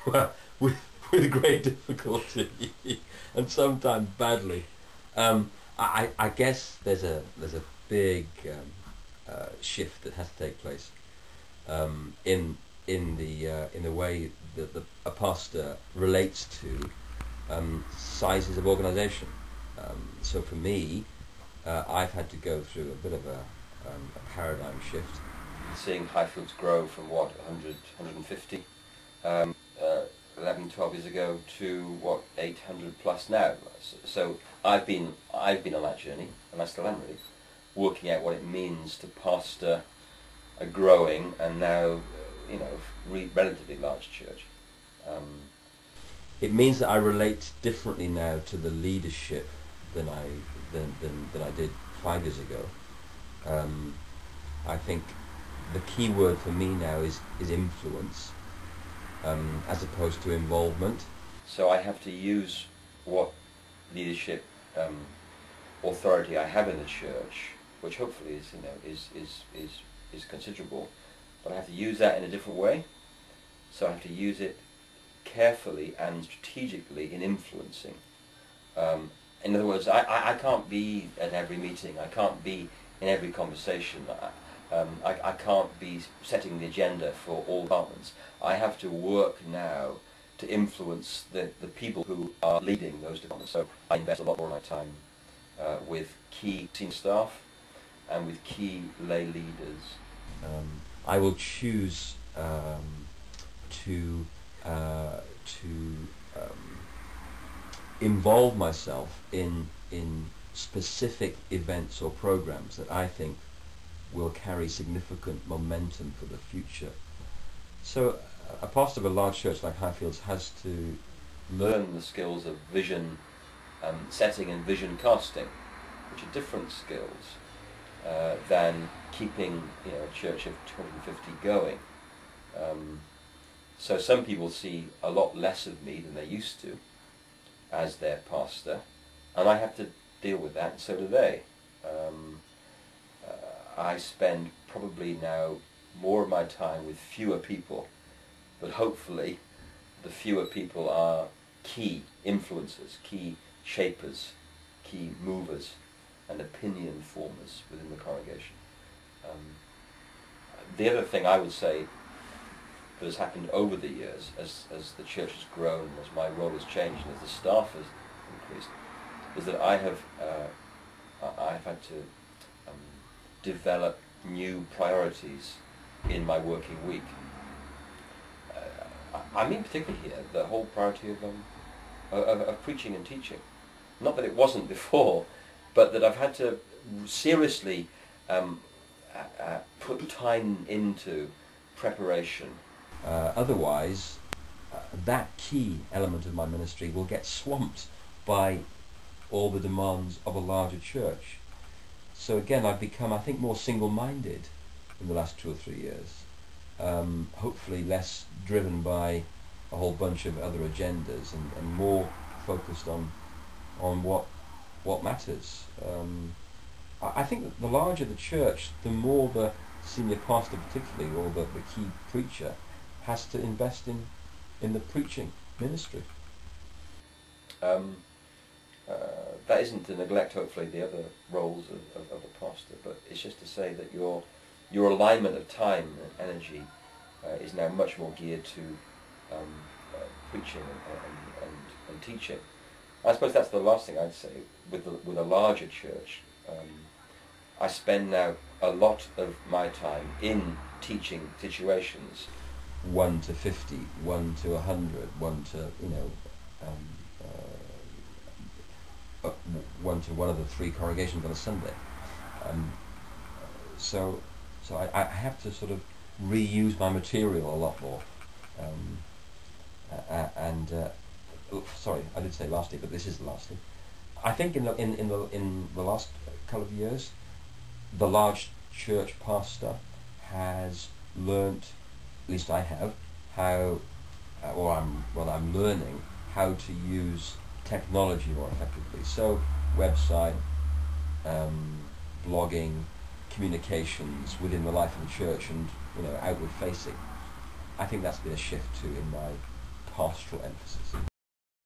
Well, with great difficulty and sometimes badly. I guess there's a big shift that has to take place in the way that a pastor relates to sizes of organisation. So for me, I've had to go through a bit of a paradigm shift. Seeing Highfields grow from what, 100, 150, 11, 12 years ago to what, 800 plus now. So I've been on that journey, and I still am really, working out what it means to pastor a growing and now, relatively large church. It means that I relate differently now to the leadership than I did 5 years ago. I think the key word for me now is influence, as opposed to involvement. So I have to use what leadership authority I have in the church, which hopefully is considerable, but I have to use that in a different way. So I have to use it carefully and strategically in influencing. In other words, I can't be at every meeting. I can't be in every conversation. I can't be setting the agenda for all departments. I have to work now to influence the people who are leading those departments. So I invest a lot more of my time with key senior staff and with key lay leaders. I will choose to involve myself in specific events or programs that I think will carry significant momentum for the future. So a pastor of a large church like Highfields has to learn the skills of vision setting and vision casting, which are different skills than keeping a church of 250 going. So some people see a lot less of me than they used to as their pastor, and I have to deal with that, and so do they. I spend probably now more of my time with fewer people, but hopefully the fewer people are key influencers, key shapers, key movers, and opinion formers within the congregation. The other thing I would say that has happened over the years, as the church has grown, as my role has changed, and as the staff has increased, is that I have had to develop new priorities in my working week. I mean particularly here the whole priority of preaching and teaching. Not that it wasn't before, but that I've had to seriously put time into preparation. Otherwise, that key element of my ministry will get swamped by all the demands of a larger church. So again, I've become, I think, more single-minded in the last 2 or 3 years. Hopefully less driven by a whole bunch of other agendas and more focused on what matters. I think that the larger the church, the more the senior pastor particularly, or the key preacher, has to invest in the preaching ministry. That isn't to neglect, hopefully, the other roles of the pastor, but it's just to say that your alignment of time and energy is now much more geared to preaching and teaching. I suppose that's the last thing I'd say. With a larger church, I spend now a lot of my time in teaching situations. 1 to 50, 1 to 100, 1 to 1 to one of the 3 congregations on a Sunday. So I have to sort of reuse my material a lot more. Sorry, I did say lastly, but this is the last thing. I think in the last couple of years, the large church pastor has learnt, at least I have, I'm learning how to use technology more effectively. So website, blogging, communications within the life of the church, and outward facing. I think that's been a shift too in my pastoral emphasis.